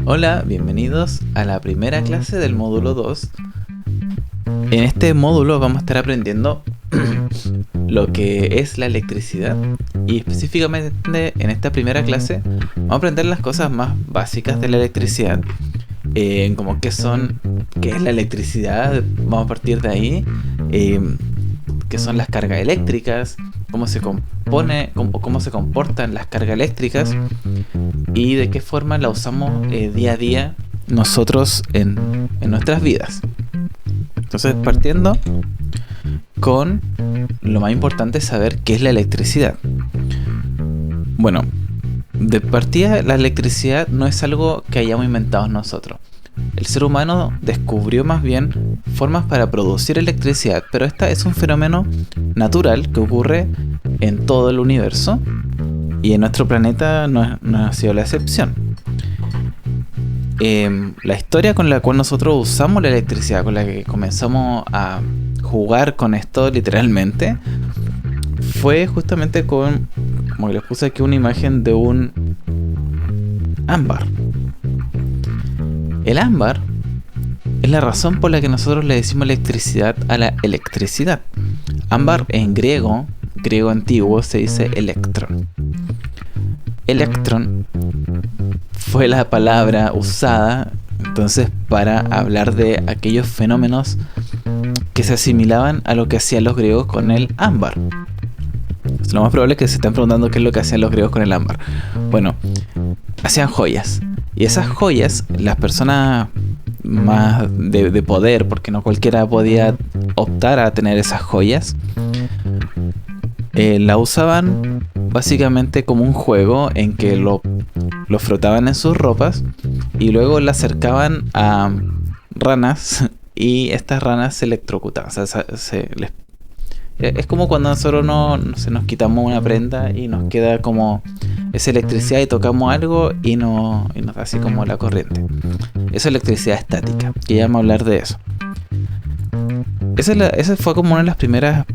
Hola, bienvenidos a la primera clase del módulo 2. En este módulo vamos a estar aprendiendo lo que es la electricidad y específicamente en esta primera clase vamos a aprender las cosas más básicas de la electricidad, como qué es la electricidad, vamos a partir de ahí, qué son las cargas eléctricas, cómo se compone, cómo se comportan las cargas eléctricas y de qué forma la usamos día a día nosotros en nuestras vidas. Entonces, partiendo con lo más importante es saber qué es la electricidad. Bueno, de partida la electricidad no es algo que hayamos inventado nosotros. El ser humano descubrió más bien formas para producir electricidad, pero esta es un fenómeno natural que ocurre en todo el universo y en nuestro planeta no ha sido la excepción. La historia con la cual nosotros usamos la electricidad, con la que comenzamos a jugar con esto literalmente, fue justamente como que les puse aquí una imagen de un ámbar. El ámbar es la razón por la que nosotros le decimos electricidad a la electricidad. Ámbar en griego antiguo se dice electrón. Electrón fue la palabra usada entonces para hablar de aquellos fenómenos que se asimilaban a lo que hacían los griegos con el ámbar. Lo más probable es que se estén preguntando qué es lo que hacían los griegos con el ámbar. Bueno, hacían joyas. Y esas joyas, las personas más de poder, porque no cualquiera podía optar a tener esas joyas, la usaban básicamente como un juego en que lo frotaban en sus ropas y luego la acercaban a ranas y estas ranas se electrocutaban. O sea, es como cuando nosotros nos quitamos una prenda y nos queda como esa electricidad y tocamos algo y nos da así como la corriente. Esa es electricidad estática, que ya vamos a hablar de eso. Esa fue como una de las primeras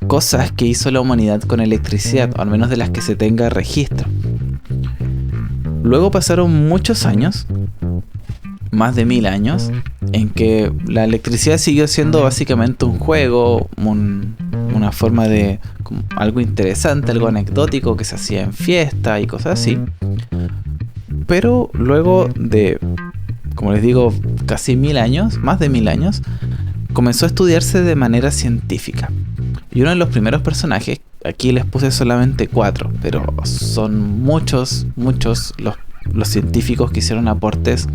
cosas que hizo la humanidad con electricidad, o al menos de las que se tenga registro. Luego pasaron muchos años, más de 1000 años, en que la electricidad siguió siendo básicamente un juego, una forma de algo interesante, algo anecdótico que se hacía en fiesta y cosas así. Pero luego de, como les digo, casi 1000 años, más de 1000 años, comenzó a estudiarse de manera científica. Y uno de los primeros personajes, aquí les puse solamente 4, pero son muchos los científicos que hicieron aportes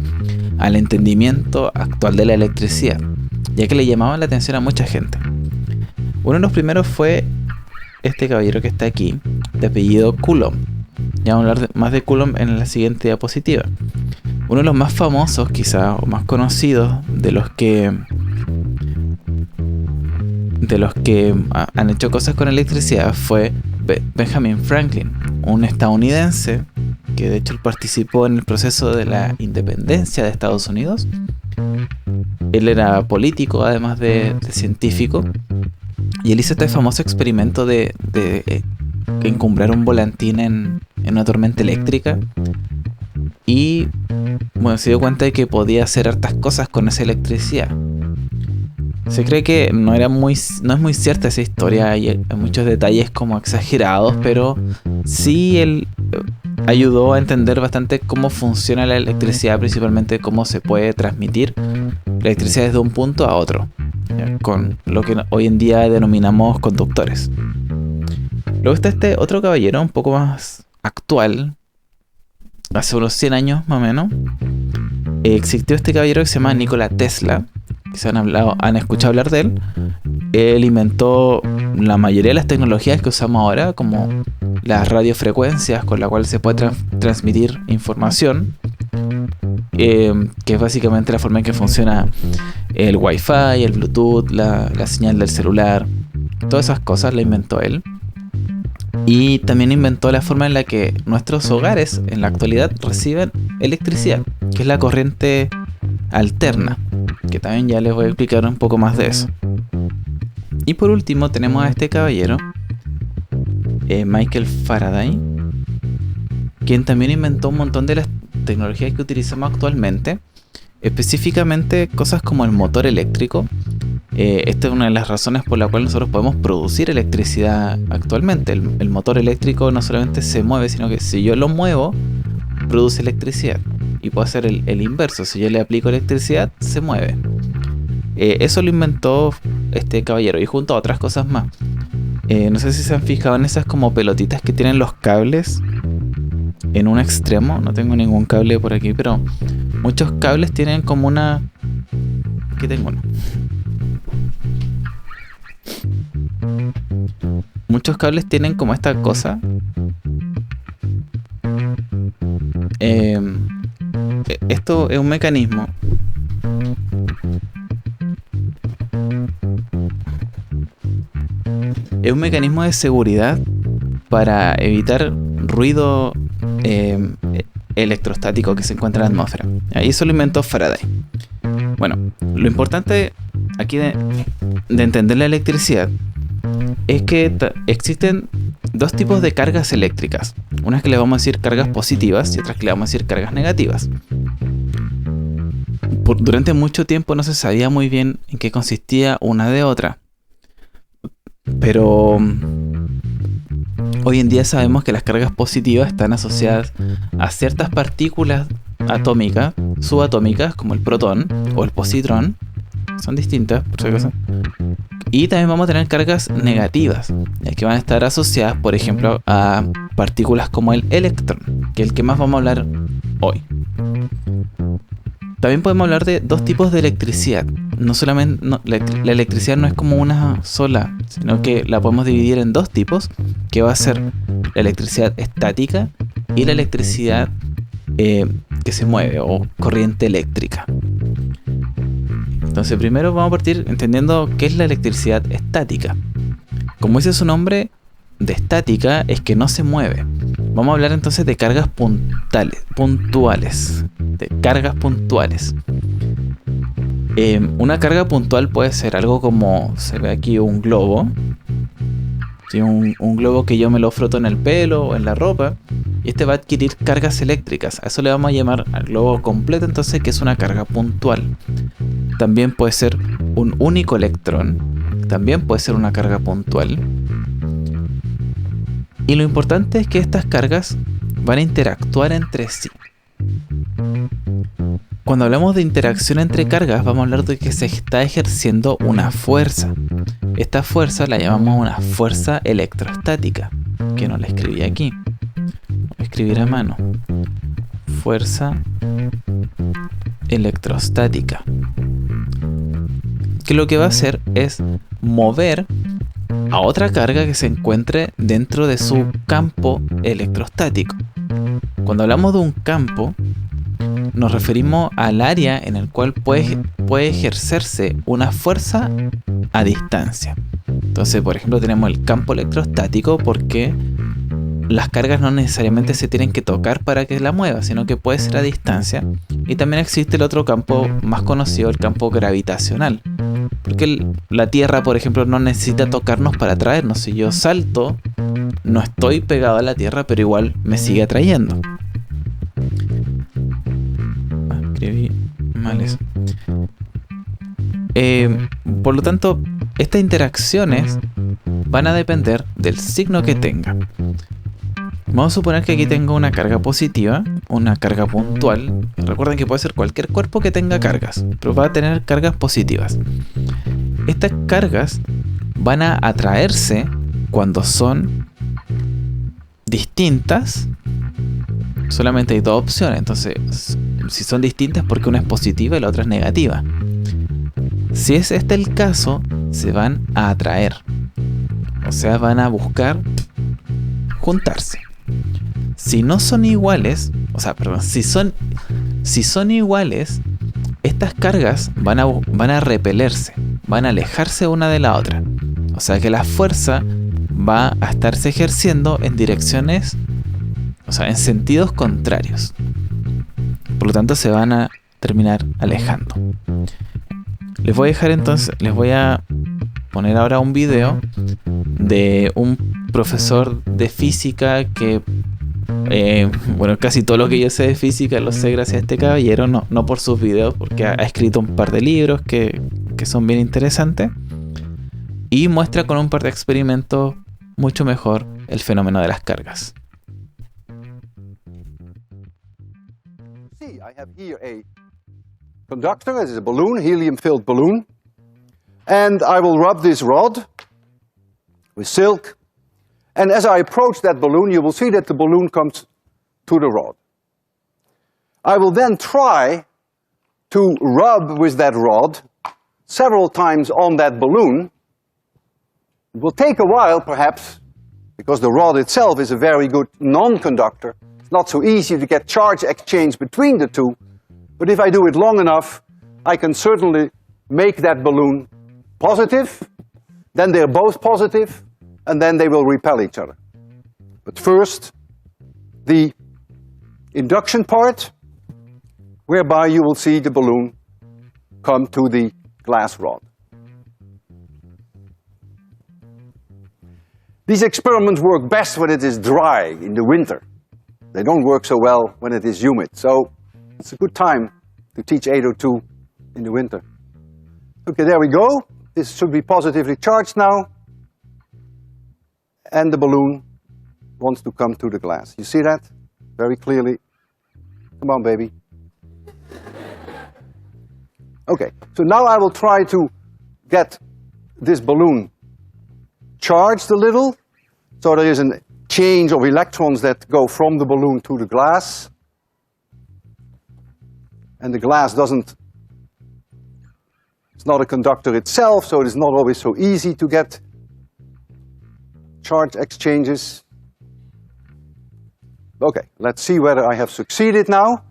al entendimiento actual de la electricidad, ya que le llamaban la atención a mucha gente. Uno de los primeros fue este caballero que está aquí, de apellido Coulomb. Ya vamos a hablar más de Coulomb en la siguiente diapositiva. Uno de los más famosos, quizá, o más conocidos de los que han hecho cosas con electricidad fue Benjamin Franklin, un estadounidense que de hecho él participó en el proceso de la independencia de Estados Unidos. Él era político además de científico, y él hizo este famoso experimento de encumbrar un volantín en una tormenta eléctrica y bueno, se dio cuenta de que podía hacer hartas cosas con esa electricidad. Se cree que no es muy cierta esa historia, hay muchos detalles como exagerados, pero sí él ayudó a entender bastante cómo funciona la electricidad, principalmente cómo se puede transmitir la electricidad desde un punto a otro, ¿ya? Con lo que hoy en día denominamos conductores. Luego está este otro caballero un poco más actual, hace unos 100 años más o menos. Existió este caballero que se llama Nikola Tesla. Quizás han escuchado hablar de él. Él inventó la mayoría de las tecnologías que usamos ahora, como las radiofrecuencias con la cual se puede transmitir información, que es básicamente la forma en que funciona el Wi-Fi, el Bluetooth, la señal del celular. Todas esas cosas las inventó él. Y también inventó la forma en la que nuestros hogares en la actualidad reciben electricidad, que es la corriente alterna, que también ya les voy a explicar un poco más de eso. Y por último tenemos a este caballero, Michael Faraday, quien también inventó un montón de las tecnologías que utilizamos actualmente, específicamente cosas como el motor eléctrico. Esta es una de las razones por la cual nosotros podemos producir electricidad actualmente. El motor eléctrico no solamente se mueve, sino que si yo lo muevo, produce electricidad. Y puedo hacer el inverso, si yo le aplico electricidad, se mueve. Eso lo inventó este caballero y junto a otras cosas más. No sé si se han fijado en esas como pelotitas que tienen los cables en un extremo. No tengo ningún cable por aquí, pero muchos cables tienen como una... Aquí tengo uno. Muchos cables tienen como esta cosa. Esto es un mecanismo. Es un mecanismo de seguridad para evitar ruido electrostático que se encuentra en la atmósfera. Y eso lo inventó Faraday. Bueno, lo importante aquí de entender la electricidad es que existen dos tipos de cargas eléctricas. Unas que le vamos a decir cargas positivas y otras que le vamos a decir cargas negativas. Durante mucho tiempo no se sabía muy bien en qué consistía una de otra. Pero hoy en día sabemos que las cargas positivas están asociadas a ciertas partículas atómicas, subatómicas, como el protón o el positrón. Son distintas, por si acaso. Y también vamos a tener cargas negativas, que van a estar asociadas, por ejemplo, a partículas como el electrón, que es el que más vamos a hablar hoy. También podemos hablar de dos tipos de electricidad. No solamente la electricidad no es como una sola, sino que la podemos dividir en dos tipos, que va a ser la electricidad estática y la electricidad que se mueve o corriente eléctrica. Entonces primero vamos a partir entendiendo qué es la electricidad estática. Como dice su nombre, de estática es que no se mueve. Vamos a hablar entonces de cargas puntuales. De cargas puntuales. Una carga puntual puede ser algo como, se ve aquí un globo. ¿Sí? Un globo que yo me lo froto en el pelo o en la ropa. Y este va a adquirir cargas eléctricas. A eso le vamos a llamar al globo completo, entonces, que es una carga puntual. También puede ser un único electrón. También puede ser una carga puntual. Y lo importante es que estas cargas van a interactuar entre sí. Cuando hablamos de interacción entre cargas, vamos a hablar de que se está ejerciendo una fuerza. Esta fuerza la llamamos una fuerza electrostática, que no la escribí aquí. Voy a escribir a mano. Fuerza electrostática. Que lo que va a hacer es mover a otra carga que se encuentre dentro de su campo electrostático. Cuando hablamos de un campo, nos referimos al área en el cual puede ejercerse una fuerza a distancia. Entonces, por ejemplo, tenemos el campo electrostático porque las cargas no necesariamente se tienen que tocar para que la mueva, sino que puede ser a distancia. Y también existe el otro campo más conocido, el campo gravitacional. Porque la Tierra, por ejemplo, no necesita tocarnos para atraernos. Si yo salto, no estoy pegado a la Tierra, pero igual me sigue atrayendo. Escribí mal eso. Por lo tanto, estas interacciones van a depender del signo que tenga. Vamos a suponer que aquí tengo una carga positiva, una carga puntual. Recuerden que puede ser cualquier cuerpo que tenga cargas, pero va a tener cargas positivas. Estas cargas van a atraerse cuando son distintas. Solamente hay dos opciones. Entonces, si son distintas, porque una es positiva y la otra es negativa. Si es este el caso, se van a atraer. O sea, van a buscar juntarse. Si no son iguales, si son iguales, estas cargas van a repelerse, van a alejarse una de la otra. O sea que la fuerza va a estarse ejerciendo en direcciones, en sentidos contrarios. Por lo tanto, se van a terminar alejando. Les voy a poner ahora un video de un profesor de física que Bueno, casi todo lo que yo sé de física lo sé gracias a este caballero, no por sus videos, porque ha escrito un par de libros que son bien interesantes y muestra con un par de experimentos mucho mejor el fenómeno de las cargas. See, I have here a conductor. This is a balloon, helium-filled balloon. And I will rub this rod with silk. And as I approach that balloon, you will see that the balloon comes to the rod. I will then try to rub with that rod several times on that balloon. It will take a while, perhaps, because the rod itself is a very good non-conductor. It's not so easy to get charge exchange between the two, but if I do it long enough, I can certainly make that balloon positive, then they're both positive, and then they will repel each other. But first, the induction part, whereby you will see the balloon come to the glass rod. These experiments work best when it is dry in the winter. They don't work so well when it is humid, so it's a good time to teach 802 in the winter. Okay, there we go. This should be positively charged now. And the balloon wants to come to the glass. You see that very clearly? Come on, baby. Okay, so now I will try to get this balloon charged a little. So there is a change of electrons that go from the balloon to the glass. And the glass it's not a conductor itself, so it is not always so easy to get charge exchanges. Okay, let's see whether I have succeeded now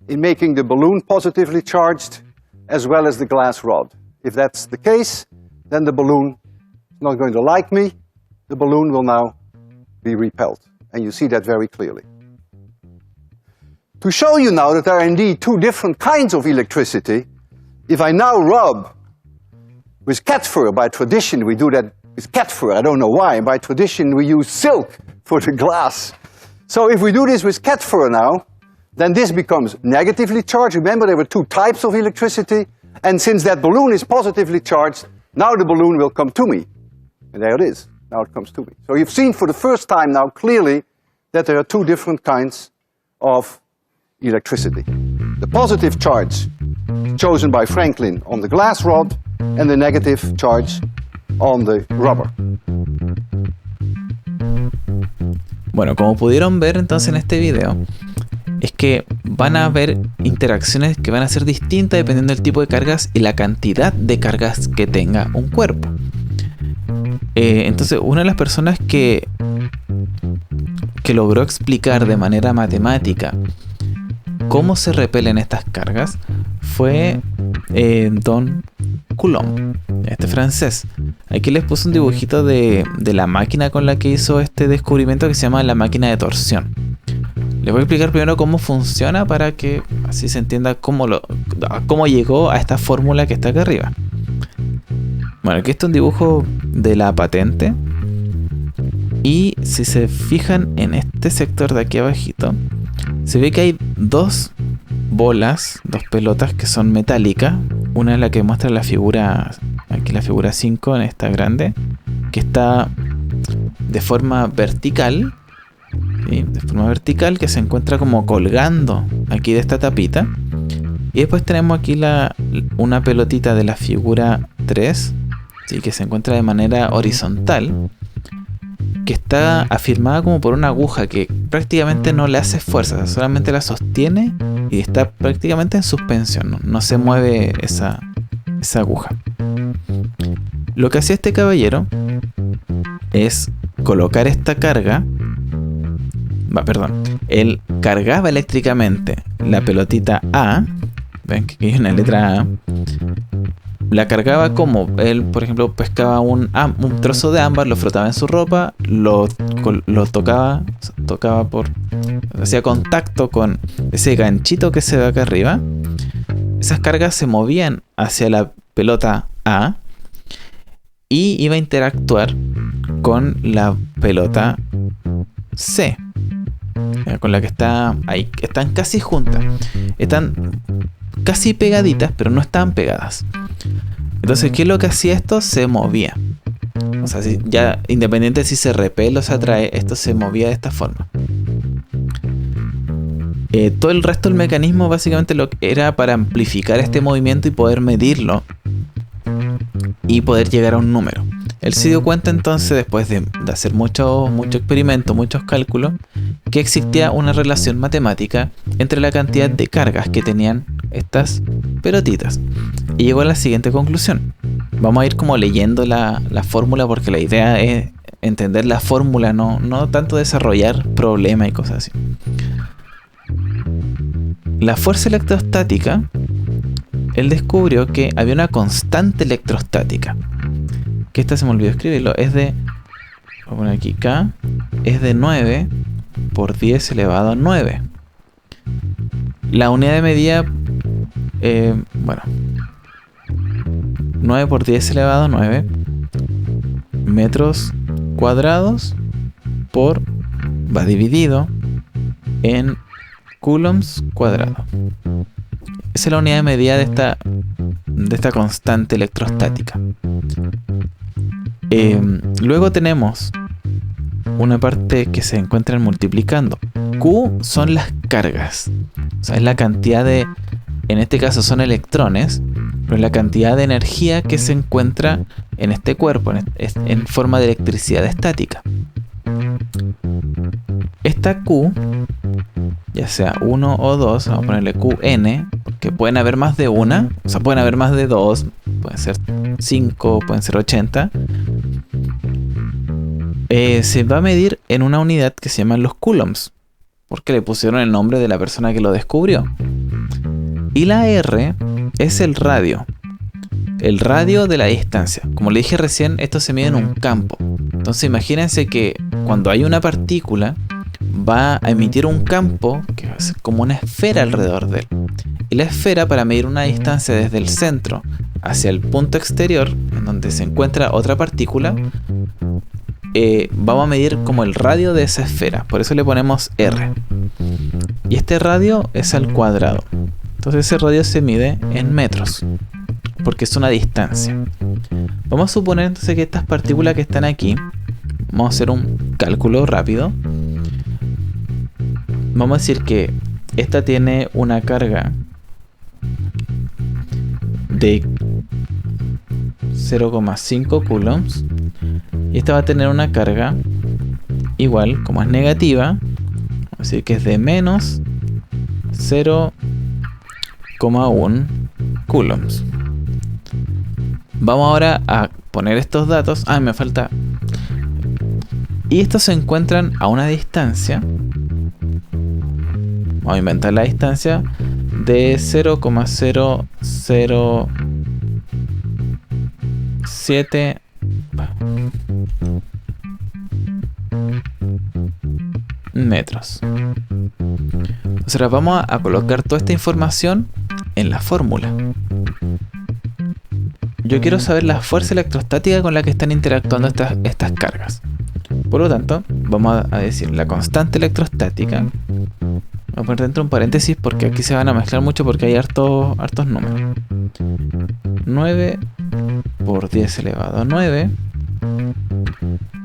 in making the balloon positively charged as well as the glass rod. If that's the case, then the balloon is not going to like me. The balloon will now be repelled, and you see that very clearly. To show you now that there are indeed two different kinds of electricity, if I now rub with cat fur, by tradition we do that with cat fur, I don't know why, by tradition we use silk for the glass. So if we do this with cat fur now, then this becomes negatively charged. Remember, there were two types of electricity, and since that balloon is positively charged, now the balloon will come to me. And there it is, now it comes to me. So you've seen for the first time now clearly that there are two different kinds of electricity. The positive charge chosen by Franklin on the glass rod and the negative charge on the rubber. Bueno, como pudieron ver entonces en este video, es que van a haber interacciones que van a ser distintas dependiendo del tipo de cargas y la cantidad de cargas que tenga un cuerpo. Entonces, una de las personas que logró explicar de manera matemática cómo se repelen estas cargas fue Don Coulomb, este francés. Aquí les puse un dibujito de la máquina con la que hizo este descubrimiento que se llama la máquina de torsión. Les voy a explicar primero cómo funciona para que así se entienda cómo llegó a esta fórmula que está acá arriba. Bueno, aquí está un dibujo de la patente. Y si se fijan en este sector de aquí abajito, se ve que hay dos bolas, dos pelotas que son metálicas. Una es la que muestra la figura, aquí la figura 5 en esta grande, que está de forma vertical. ¿Sí? De forma vertical, que se encuentra como colgando aquí de esta tapita. Y después tenemos aquí una pelotita de la figura 3, ¿sí? Que se encuentra de manera horizontal, que está afirmada como por una aguja que prácticamente no le hace fuerza, solamente la sostiene y está prácticamente en suspensión, no se mueve esa aguja. Lo que hacía este caballero es colocar esta carga, él cargaba eléctricamente la pelotita A, ven que aquí hay una letra A, la cargaba como él, por ejemplo, pescaba un trozo de ámbar, lo frotaba en su ropa, lo tocaba hacía contacto con ese ganchito que se ve acá arriba. Esas cargas se movían hacia la pelota A y iba a interactuar con la pelota C. con la que está ahí. Están casi juntas. Están casi pegaditas, pero no están pegadas. Entonces, ¿qué es lo que hacía esto? Se movía. O sea, ya independiente si se repele o se atrae, esto se movía de esta forma. Todo el resto del mecanismo básicamente era para amplificar este movimiento y poder medirlo y poder llegar a un número. Él se dio cuenta entonces, después de hacer mucho experimento, muchos cálculos, que existía una relación matemática entre la cantidad de cargas que tenían estas pelotitas. Y llegó a la siguiente conclusión. Vamos a ir como leyendo la fórmula, porque la idea es entender la fórmula, no tanto desarrollar problemas y cosas así. La fuerza electrostática, él descubrió que había una constante electrostática. Que esta se me olvidó escribirlo. Es de, voy a poner aquí K, es de 9 por 10 elevado a 9. La unidad de medida, 9 por 10 elevado a 9 metros cuadrados va dividido en coulombs cuadrados. Esa es la unidad de medida de esta constante electrostática. Luego tenemos una parte que se encuentran multiplicando. Q son las cargas. O sea, es la cantidad de, en este caso son electrones, pero es la cantidad de energía que se encuentra en este cuerpo, en forma de electricidad estática. Esta Q, ya sea 1 o 2, vamos a ponerle QN, porque pueden haber más de una, o sea, pueden haber más de 2, pueden ser 5, pueden ser 80. Se va a medir en una unidad que se llaman los coulombs, porque le pusieron el nombre de la persona que lo descubrió. Y la R es el radio de la distancia. Como le dije recién, esto se mide en un campo. Entonces imagínense que cuando hay una partícula, va a emitir un campo que va a ser como una esfera alrededor de él. Y la esfera, para medir una distancia desde el centro hacia el punto exterior, en donde se encuentra otra partícula, vamos a medir como el radio de esa esfera. Por eso le ponemos R. Y este radio es al cuadrado. Entonces ese radio se mide en metros, porque es una distancia. Vamos a suponer entonces que estas partículas que están aquí, vamos a hacer un cálculo rápido. Vamos a decir que esta tiene una carga de 0,5 coulombs y esta va a tener una carga igual, como es negativa, vamos a decir que es de menos 0,1 coulombs. Vamos ahora a poner estos datos. Me falta. Y estos se encuentran a una distancia. Vamos a inventar la distancia de 0,007 metros. Entonces ahora vamos a colocar toda esta información en la fórmula. Yo quiero saber la fuerza electrostática con la que están interactuando estas cargas. Por lo tanto, vamos a decir la constante electrostática. Voy a poner dentro un paréntesis porque aquí se van a mezclar mucho porque hay hartos números. 9 por 10 elevado a 9.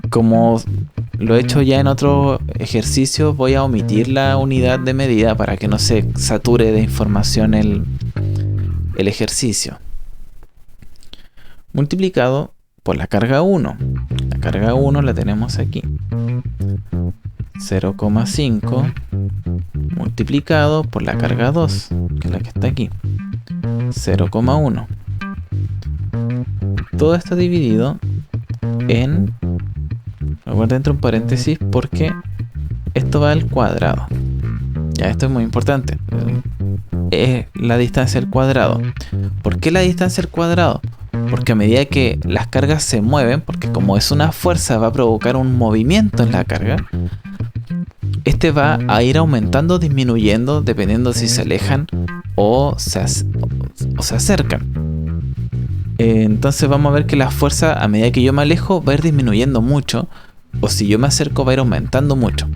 Como lo he hecho ya en otro ejercicio, voy a omitir la unidad de medida para que no se sature de información el ejercicio. Multiplicado por la carga 1. La carga 1 la tenemos aquí. 0,5 multiplicado por la carga 2, que es la que está aquí. 0,1. Todo esto dividido en... Lo voy a poner dentro de un paréntesis porque esto va al cuadrado. Ya, esto es muy importante. Es la distancia al cuadrado. ¿Por qué la distancia al cuadrado? Porque a medida que las cargas se mueven, porque como es una fuerza va a provocar un movimiento en la carga, este va a ir aumentando o disminuyendo dependiendo si se alejan o se acercan. Entonces vamos a ver que la fuerza a medida que yo me alejo va a ir disminuyendo mucho, o si yo me acerco va a ir aumentando mucho.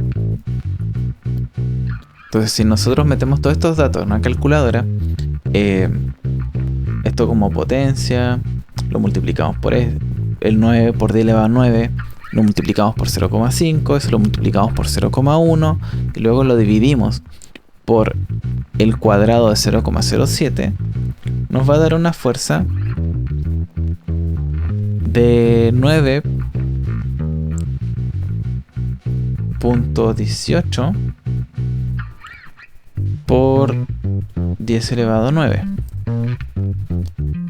Entonces, si nosotros metemos todos estos datos en una calculadora, esto como potencia, lo multiplicamos por el 9 por 10 elevado a 9, lo multiplicamos por 0,5, eso lo multiplicamos por 0,1 y luego lo dividimos por el cuadrado de 0,07, nos va a dar una fuerza de 9.18 por 10 elevado a 9.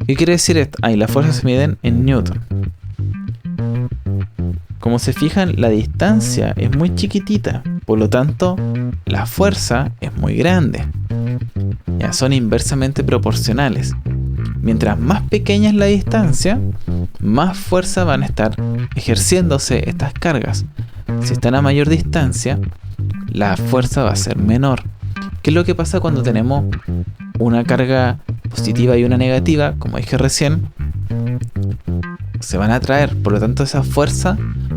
¿Qué quiere decir esto? Las fuerzas se miden en Newton. Como se fijan, la distancia es muy chiquitita, por lo tanto, la fuerza es muy grande. Ya son inversamente proporcionales. Mientras más pequeña es la distancia, más fuerza van a estar ejerciéndose estas cargas. Si están a mayor distancia, la fuerza va a ser menor. ¿Qué es lo que pasa cuando tenemos una carga positiva y una negativa? Como dije recién, se van a atraer, por lo tanto esa fuerza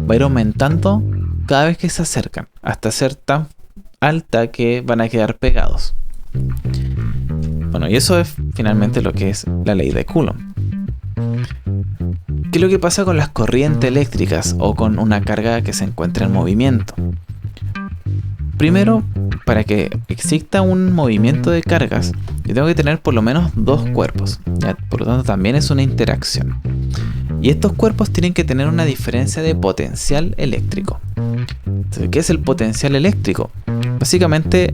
va a ir aumentando cada vez que se acercan, hasta ser tan alta que van a quedar pegados. Bueno, y eso es finalmente lo que es la ley de Coulomb. ¿Qué es lo que pasa con las corrientes eléctricas o con una carga que se encuentra en movimiento? Primero, para que exista un movimiento de cargas, yo tengo que tener por lo menos dos cuerpos, ¿ya? Por lo tanto también es una interacción. Y estos cuerpos tienen que tener una diferencia de potencial eléctrico. Entonces, ¿qué es el potencial eléctrico? Básicamente,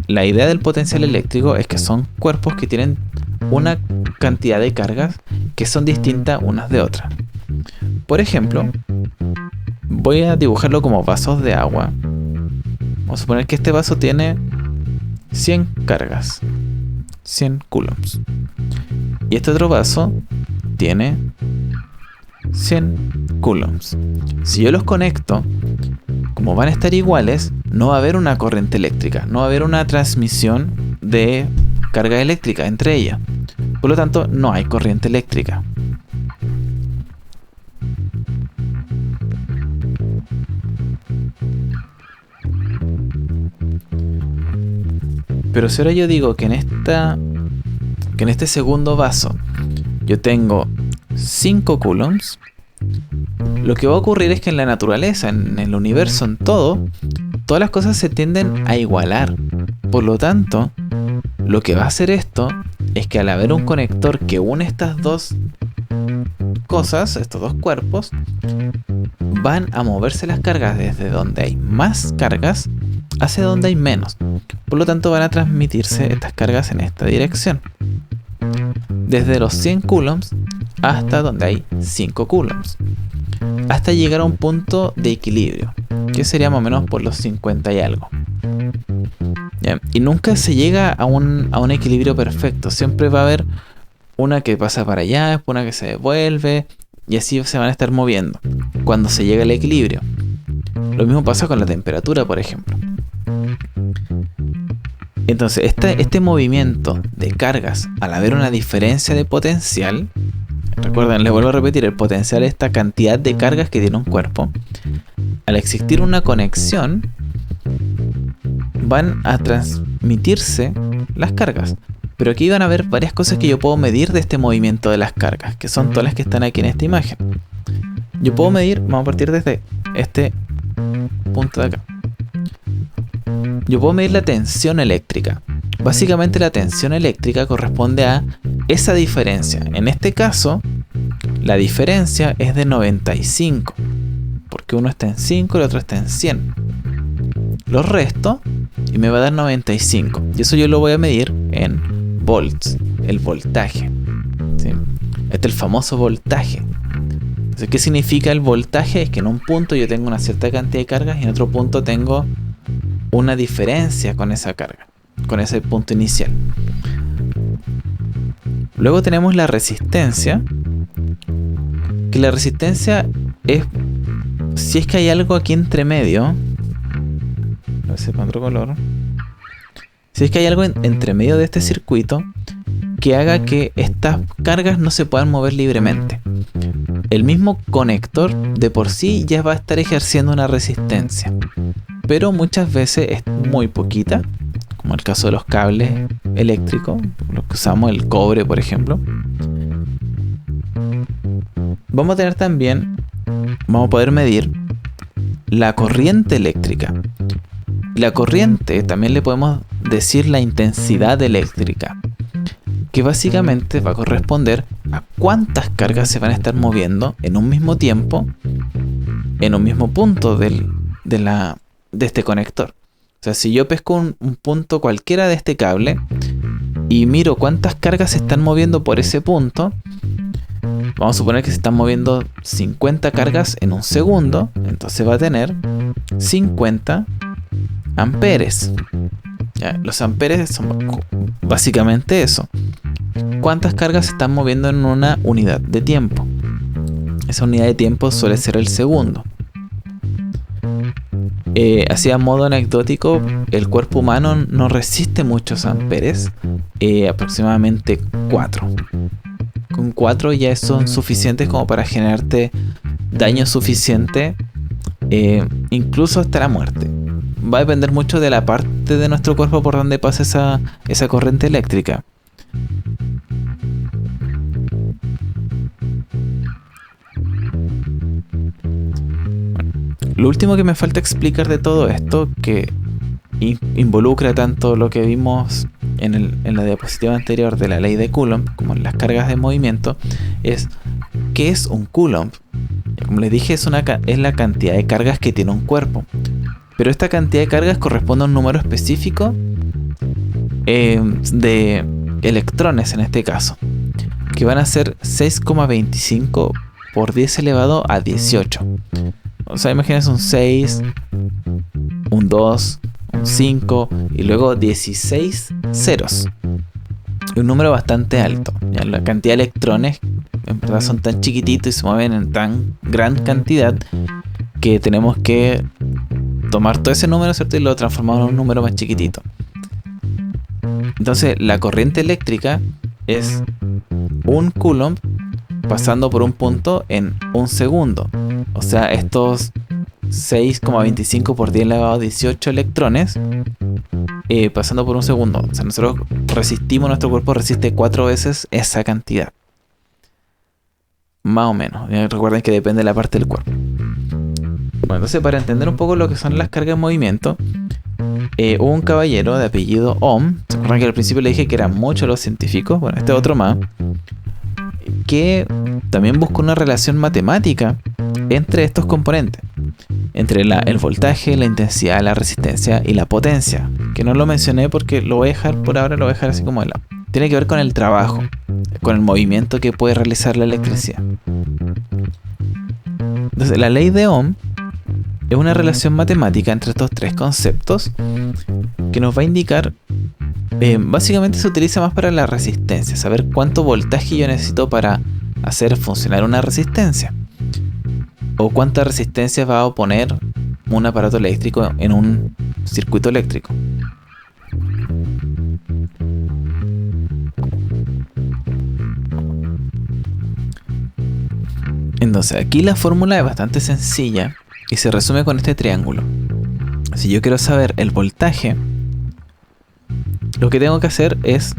la idea del potencial eléctrico es que son cuerpos que tienen una cantidad de cargas que son distintas unas de otras. Por ejemplo, voy a dibujarlo como vasos de agua. Vamos a suponer que este vaso tiene 100 cargas, 100 coulombs. Y este otro vaso tiene 100 coulombs. Si yo los conecto, como van a estar iguales, no va a haber una corriente eléctrica, no va a haber una transmisión de carga eléctrica entre ellas. Por lo tanto, no hay corriente eléctrica. Pero si ahora yo digo que en este segundo vaso yo tengo 5 coulombs, lo que va a ocurrir es que en la naturaleza, en el universo, en todo, todas las cosas se tienden a igualar. Por lo tanto, lo que va a hacer esto es que al haber un conector que une estas dos cosas, estos dos cuerpos, van a moverse las cargas desde donde hay más cargas hacia donde hay menos. Por lo tanto, van a transmitirse estas cargas en esta dirección. Desde los 100 coulombs hasta donde hay 5 coulombs. Hasta llegar a un punto de equilibrio, que sería más o menos por los 50 y algo. ¿Ya? Y nunca se llega a un equilibrio perfecto. Siempre va a haber una que pasa para allá, una que se devuelve, y así se van a estar moviendo cuando se llega al equilibrio. Lo mismo pasa con la temperatura, por ejemplo. Entonces, este movimiento de cargas, al haber una diferencia de potencial, recuerden, les vuelvo a repetir, el potencial es esta cantidad de cargas que tiene un cuerpo. Al existir una conexión, van a transmitirse las cargas. Pero aquí van a haber varias cosas que yo puedo medir de este movimiento de las cargas, que son todas las que están aquí en esta imagen. Yo puedo medir, vamos a partir desde este punto de acá. Yo puedo medir la tensión eléctrica. Básicamente la tensión eléctrica corresponde a esa diferencia. En este caso, la diferencia es de 95. Porque uno está en 5 y el otro está en 100. Lo resto y me va a dar 95. Y eso yo lo voy a medir en volts, el voltaje. ¿Sí? Este es el famoso voltaje. Entonces, ¿qué significa el voltaje? Es que en un punto yo tengo una cierta cantidad de cargas y en otro punto tengo una diferencia con esa carga, con ese punto inicial. Luego tenemos la resistencia, que la resistencia es si es que hay algo aquí entre medio. A ver si pongo otro color. Si es que hay algo entre medio de este circuito que haga que estas cargas no se puedan mover libremente. El mismo conector de por sí ya va a estar ejerciendo una resistencia, pero muchas veces es muy poquita, como el caso de los cables eléctricos, los que usamos, el cobre, por ejemplo. Vamos a tener también, vamos a poder medir la corriente eléctrica. La corriente también le podemos decir la intensidad eléctrica, que básicamente va a corresponder a cuántas cargas se van a estar moviendo en un mismo tiempo, en un mismo punto de este conector. O sea, si yo pesco un punto cualquiera de este cable y miro cuántas cargas se están moviendo por ese punto, vamos a suponer que se están moviendo 50 cargas en un segundo, entonces va a tener 50 amperes. Ya, los amperes son básicamente eso. ¿Cuántas cargas se están moviendo en una unidad de tiempo? Esa unidad de tiempo suele ser el segundo. Así a modo anecdótico, el cuerpo humano no resiste muchos amperes, aproximadamente 4. Con 4 ya son suficientes como para generarte daño suficiente, incluso hasta la muerte. Va a depender mucho de la parte de nuestro cuerpo por donde pasa esa corriente eléctrica. Lo último que me falta explicar de todo esto, que involucra tanto lo que vimos en la diapositiva anterior de la ley de Coulomb como en las cargas de movimiento, es ¿qué es un Coulomb? Como les dije, es la cantidad de cargas que tiene un cuerpo. Pero esta cantidad de cargas corresponde a un número específico de electrones en este caso, que van a ser 6,25 por 10 elevado a 18. O sea, imagínense un 6, un 2, un 5 y luego 16 ceros. Un número bastante alto. Ya, la cantidad de electrones en verdad son tan chiquititos y se mueven en tan gran cantidad que tenemos que tomar todo ese número, ¿cierto? Y lo transformamos en un número más chiquitito. Entonces, la corriente eléctrica es un Coulomb pasando por un punto en un segundo. O sea, estos 6,25 por 10 elevado a 18 electrones pasando por un segundo. O sea, nosotros nuestro cuerpo resiste 4 veces esa cantidad. Más o menos. Recuerden que depende de la parte del cuerpo. Bueno, entonces para entender un poco lo que son las cargas de movimiento, hubo un caballero de apellido Ohm. ¿Se acuerdan que al principio le dije que eran muchos los científicos? Bueno, este otro más, que también buscó una relación matemática entre estos componentes, entre el voltaje, la intensidad, la resistencia y la potencia, que no lo mencioné porque lo voy a dejar por ahora, lo voy a dejar así como de lado. Tiene que ver con el trabajo, con el movimiento que puede realizar la electricidad. Entonces, la ley de Ohm es una relación matemática entre estos tres conceptos que nos va a indicar, básicamente se utiliza más para la resistencia, saber cuánto voltaje yo necesito para hacer funcionar una resistencia, o cuánta resistencia va a oponer un aparato eléctrico en un circuito eléctrico. Entonces aquí la fórmula es bastante sencilla y se resume con este triángulo. Si yo quiero saber el voltaje, lo que tengo que hacer es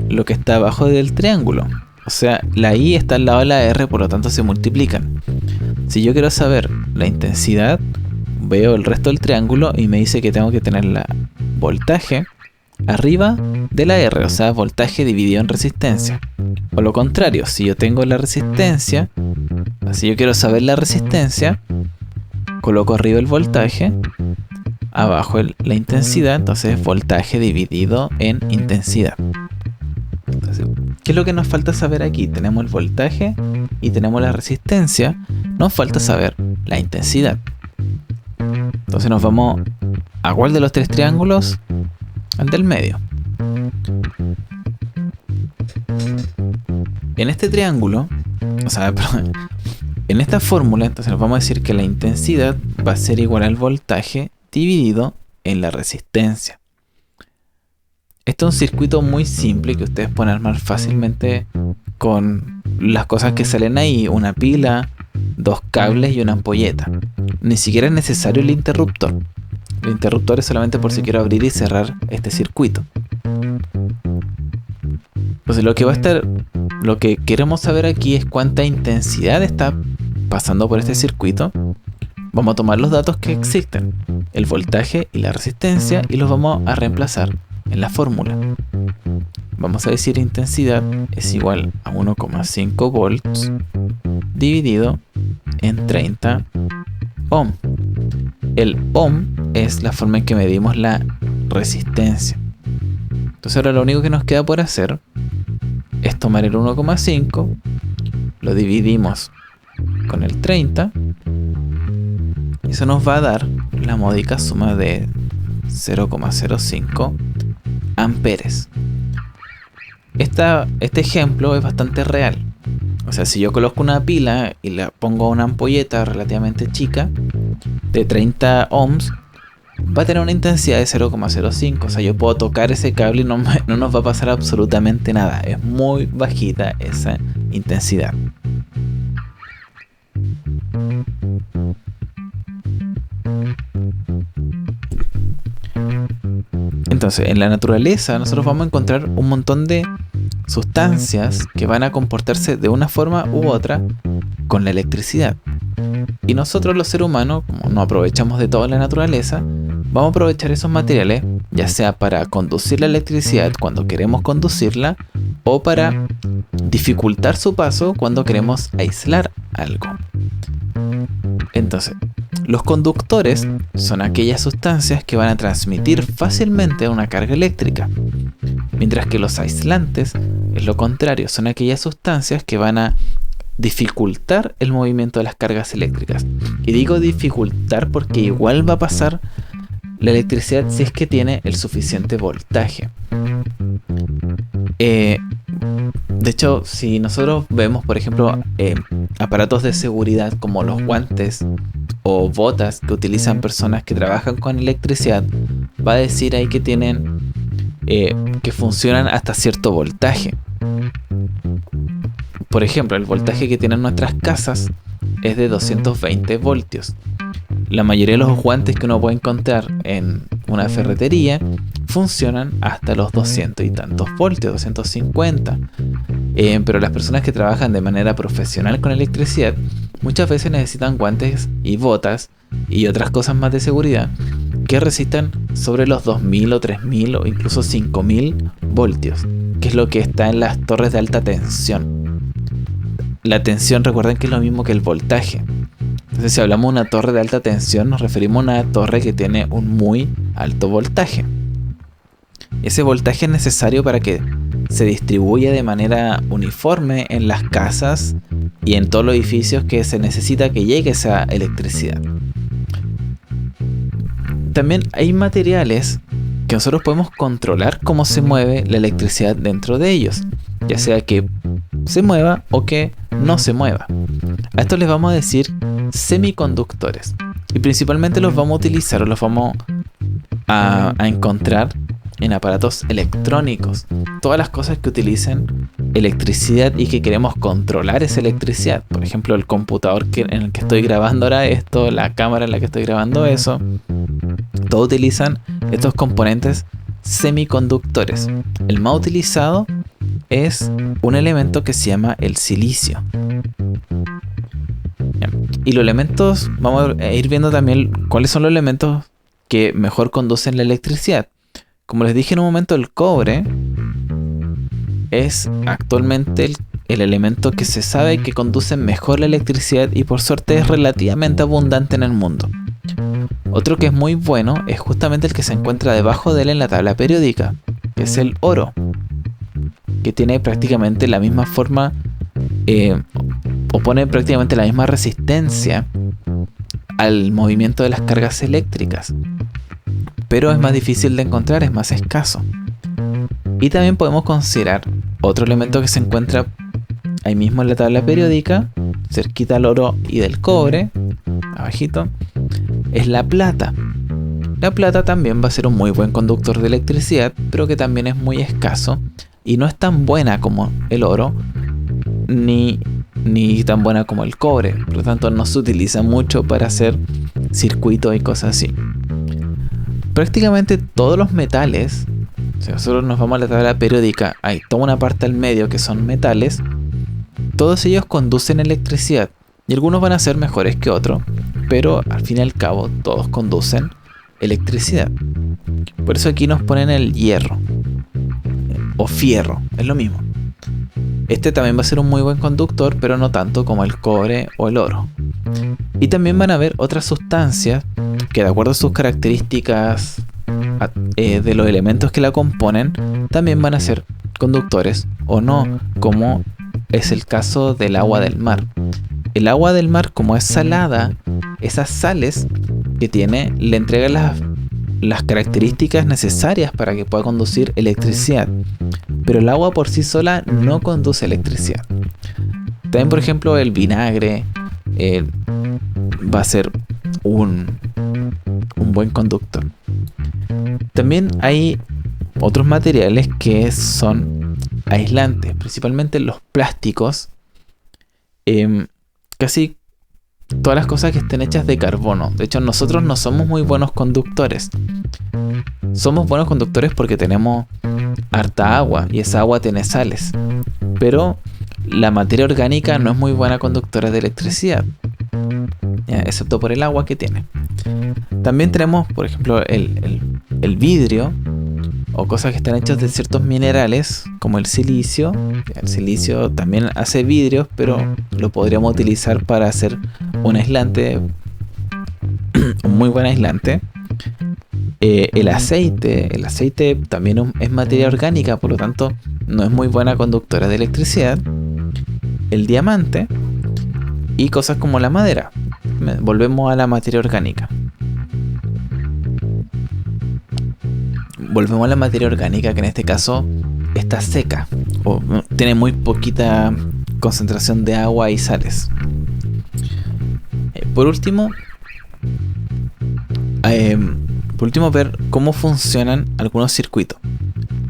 lo que está abajo del triángulo. O sea, la I está al lado de la R, por lo tanto se multiplican. Si yo quiero saber la intensidad, veo el resto del triángulo y me dice que tengo que tener la voltaje arriba de la R, o sea, voltaje dividido en resistencia. O lo contrario, si yo tengo la resistencia, si yo quiero saber la resistencia, coloco arriba el voltaje, abajo la intensidad, entonces voltaje dividido en intensidad. Entonces, ¿qué es lo que nos falta saber aquí? Tenemos el voltaje y tenemos la resistencia, nos falta saber la intensidad. Entonces nos vamos a cuál de los tres triángulos, al del medio. En este triángulo, o sea, perdón, en esta fórmula, entonces nos vamos a decir que la intensidad va a ser igual al voltaje dividido en la resistencia. Esto es un circuito muy simple que ustedes pueden armar fácilmente con las cosas que salen ahí: una pila, dos cables y una ampolleta. Ni siquiera es necesario el interruptor. El interruptor es solamente por si quiero abrir y cerrar este circuito. Entonces lo que queremos saber aquí es cuánta intensidad está pasando por este circuito. Vamos a tomar los datos que existen, el voltaje y la resistencia, y los vamos a reemplazar en la fórmula. Vamos a decir intensidad es igual a 1,5 volts dividido en 30 ohm. El ohm es la forma en que medimos la resistencia. Entonces ahora lo único que nos queda por hacer es tomar el 1,5, lo dividimos con el 30, y eso nos va a dar la módica suma de 0,05 amperes. Este ejemplo es bastante real. O sea, si yo coloco una pila y la pongo a una ampolleta relativamente chica de 30 ohms, va a tener una intensidad de 0,05. O sea, yo puedo tocar ese cable y no nos va a pasar absolutamente nada. Es muy bajita esa intensidad. Entonces, en la naturaleza nosotros vamos a encontrar un montón de sustancias que van a comportarse de una forma u otra con la electricidad. Y nosotros los seres humanos, como no aprovechamos de toda la naturaleza, vamos a aprovechar esos materiales, ya sea para conducir la electricidad cuando queremos conducirla, o para dificultar su paso cuando queremos aislar algo. Entonces, los conductores son aquellas sustancias que van a transmitir fácilmente una carga eléctrica, mientras que los aislantes es lo contrario, son aquellas sustancias que van a dificultar el movimiento de las cargas eléctricas. Y digo dificultar porque igual va a pasar la electricidad si es que tiene el suficiente voltaje. De hecho, si nosotros vemos, por ejemplo, aparatos de seguridad como los guantes o botas que utilizan personas que trabajan con electricidad, va a decir ahí que tienen que funcionan hasta cierto voltaje. Por ejemplo, el voltaje que tienen nuestras casas es de 220 voltios. La mayoría de los guantes que uno puede encontrar en una ferretería funcionan hasta los 200 y tantos voltios, 250. Pero las personas que trabajan de manera profesional con electricidad muchas veces necesitan guantes y botas y otras cosas más de seguridad que resistan sobre los 2000 o 3000 o incluso 5000 voltios, que es lo que está en las torres de alta tensión. La tensión, recuerden que es lo mismo que el voltaje. Entonces, si hablamos de una torre de alta tensión, nos referimos a una torre que tiene un muy alto voltaje. Ese voltaje es necesario para que se distribuya de manera uniforme en las casas y en todos los edificios que se necesita que llegue esa electricidad. También hay materiales que nosotros podemos controlar cómo se mueve la electricidad dentro de ellos, ya sea que se mueva o que no se mueva. A esto les vamos a decir semiconductores, y principalmente los vamos a utilizar o los vamos a encontrar en aparatos electrónicos. Todas las cosas que utilicen electricidad y que queremos controlar esa electricidad. Por ejemplo, el computador en el que estoy grabando ahora esto, la cámara en la que estoy grabando eso. Todos utilizan estos componentes semiconductores. El más utilizado es un elemento que se llama el silicio. Y los elementos, vamos a ir viendo también cuáles son los elementos que mejor conducen la electricidad. Como les dije en un momento, el cobre es actualmente el elemento que se sabe que conduce mejor la electricidad y por suerte es relativamente abundante en el mundo. Otro que es muy bueno es justamente el que se encuentra debajo de él en la tabla periódica, que es el oro, que tiene prácticamente la misma forma o pone prácticamente la misma resistencia al movimiento de las cargas eléctricas, pero es más difícil de encontrar, es más escaso. Y también podemos considerar otro elemento que se encuentra ahí mismo en la tabla periódica, cerquita al oro y del cobre, abajito, es la plata. La plata también va a ser un muy buen conductor de electricidad, pero que también es muy escaso y no es tan buena como el oro, ni tan buena como el cobre. Por lo tanto, no se utiliza mucho para hacer circuitos y cosas así. prácticamente todos los metales, si nosotros nos vamos a la tabla periódica, hay toda una parte al medio que son metales, todos ellos conducen electricidad. Y algunos van a ser mejores que otros, pero al fin y al cabo todos conducen electricidad. Por eso aquí nos ponen el hierro o fierro, es lo mismo. Este también va a ser un muy buen conductor, pero no tanto como el cobre o el oro. Y también van a haber otras sustancias que, de acuerdo a sus características de los elementos que la componen, también van a ser conductores o no, como es el caso del agua del mar. El agua del mar, como es salada, esas sales que tiene le entregan las características necesarias para que pueda conducir electricidad. Pero el agua por sí sola no conduce electricidad. También, por ejemplo, el vinagre va a ser un buen conductor. También hay otros materiales que son aislantes, principalmente los plásticos. Casi todas las cosas que estén hechas de carbono. De hecho, nosotros no somos muy buenos conductores. Somos buenos conductores porque tenemos harta agua y esa agua tiene sales. Pero la materia orgánica no es muy buena conductora de electricidad, excepto por el agua que tiene. También tenemos, por ejemplo, el vidrio o cosas que están hechas de ciertos minerales, como el silicio. El silicio también hace vidrios, pero lo podríamos utilizar para hacer un aislante, un muy buen aislante. El aceite también es materia orgánica, por lo tanto no es muy buena conductora de electricidad. El diamante y cosas como la madera. Volvemos a la materia orgánica. Volvemos a la materia orgánica, que en este caso está seca o tiene muy poquita concentración de agua y sales. Por último, ver cómo funcionan algunos circuitos.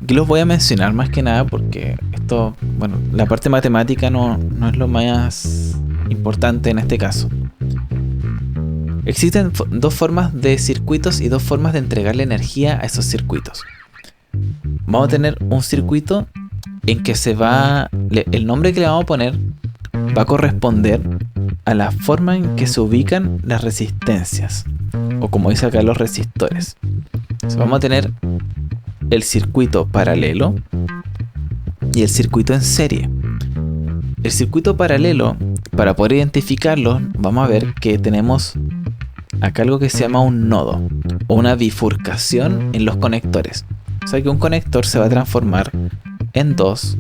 Aquí los voy a mencionar más que nada porque esto, bueno, la parte matemática no es lo más importante en este caso. Existen dos formas de circuitos y dos formas de entregarle energía a esos circuitos. Vamos a tener un circuito en que el nombre que le vamos a poner va a corresponder a la forma en que se ubican las resistencias, o como dice acá, los resistores. Entonces vamos a tener el circuito paralelo y el circuito en serie. El circuito paralelo, para poder identificarlo, vamos a ver que tenemos acá algo que se llama un nodo o una bifurcación en los conectores. O sea que un conector se va a transformar en dos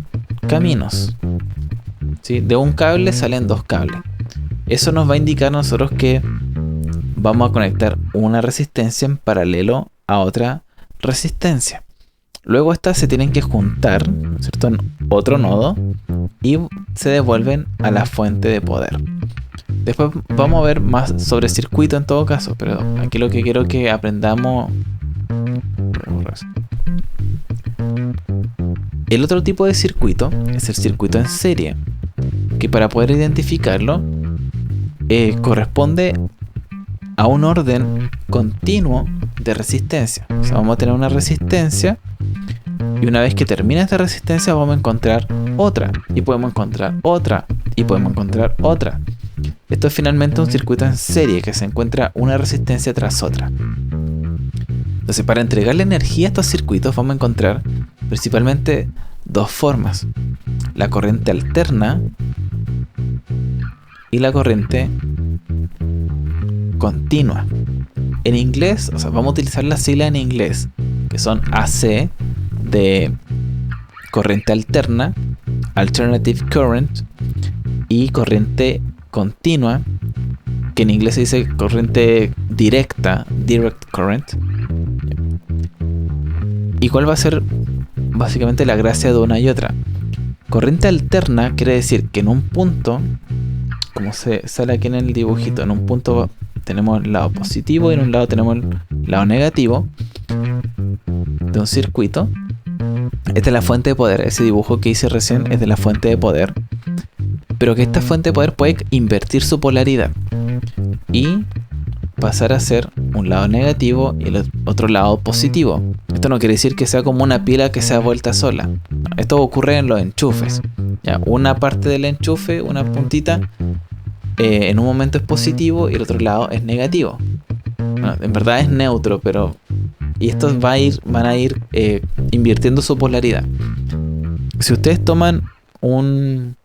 caminos, ¿sí? De un cable salen dos cables. Eso nos va a indicar a nosotros que vamos a conectar una resistencia en paralelo a otra resistencia. Luego estas se tienen que juntar, ¿no es cierto?, en otro nodo y se devuelven a la fuente de poder. Después vamos a ver más sobre circuito en todo caso, pero aquí lo que quiero que aprendamos. El otro tipo de circuito es el circuito en serie, que para poder identificarlo corresponde a un orden continuo de resistencia. O sea, vamos a tener una resistencia y una vez que termina esta resistencia vamos a encontrar otra y podemos encontrar otra y podemos encontrar otra. Esto es finalmente un circuito en serie que se encuentra una resistencia tras otra. Entonces, para entregarle energía a estos circuitos vamos a encontrar principalmente dos formas: la corriente alterna y la corriente continua. En inglés, o sea, vamos a utilizar la sigla en inglés, que son AC, de corriente alterna, alternative current, y corriente continua, que en inglés se dice corriente directa, direct current. ¿Y cuál va a ser básicamente la gracia de una y otra? Corriente alterna quiere decir que en un punto, como se sale aquí en el dibujito, en un punto tenemos el lado positivo y en un lado tenemos el lado negativo de un circuito. Esta es la fuente de poder. Ese dibujo que hice recién es de la fuente de poder, pero que esta fuente de poder puede invertir su polaridad y pasar a ser un lado negativo y el otro lado positivo. Esto no quiere decir que sea como una pila que se da vuelta sola. Esto ocurre en los enchufes. ¿Ya? Una parte del enchufe, una puntita, en un momento es positivo y el otro lado es negativo. Bueno, en verdad es neutro, pero... Y estos van a ir invirtiendo su polaridad. Si ustedes toman un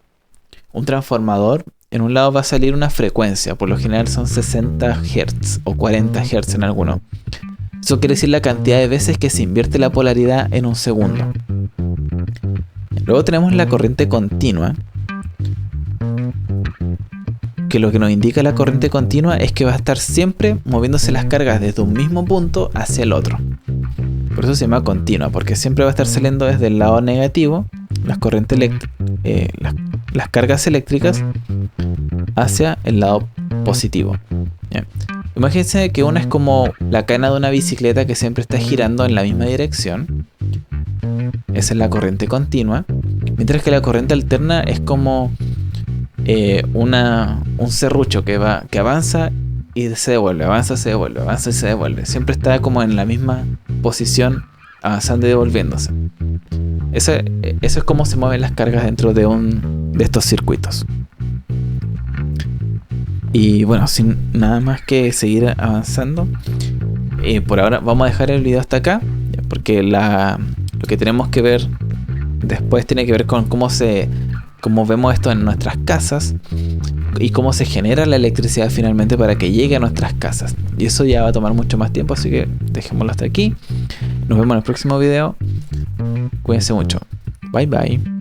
transformador, en un lado va a salir una frecuencia, por lo general son 60 Hz o 40 Hz en algunos. Eso quiere decir la cantidad de veces que se invierte la polaridad en un segundo. Luego tenemos la corriente continua, que lo que nos indica la corriente continua es que va a estar siempre moviéndose las cargas desde un mismo punto hacia el otro. Por eso se llama continua, porque siempre va a estar saliendo desde el lado negativo las cargas eléctricas hacia el lado positivo. Bien. Imagínense que una es como la cadena de una bicicleta que siempre está girando en la misma dirección. Esa es la corriente continua. Mientras que la corriente alterna es como un serrucho que avanza y se devuelve, avanza, se devuelve, avanza y se devuelve. Siempre está como en la misma posición, avanzando y devolviéndose. Eso es como se mueven las cargas dentro de estos circuitos. Y bueno, sin nada más que seguir avanzando, por ahora vamos a dejar el video hasta acá, porque lo que tenemos que ver después tiene que ver con cómo vemos esto en nuestras casas y cómo se genera la electricidad finalmente para que llegue a nuestras casas. Y eso ya va a tomar mucho más tiempo, así que dejémoslo hasta aquí. Nos vemos en el próximo video. Cuídense mucho. Bye bye.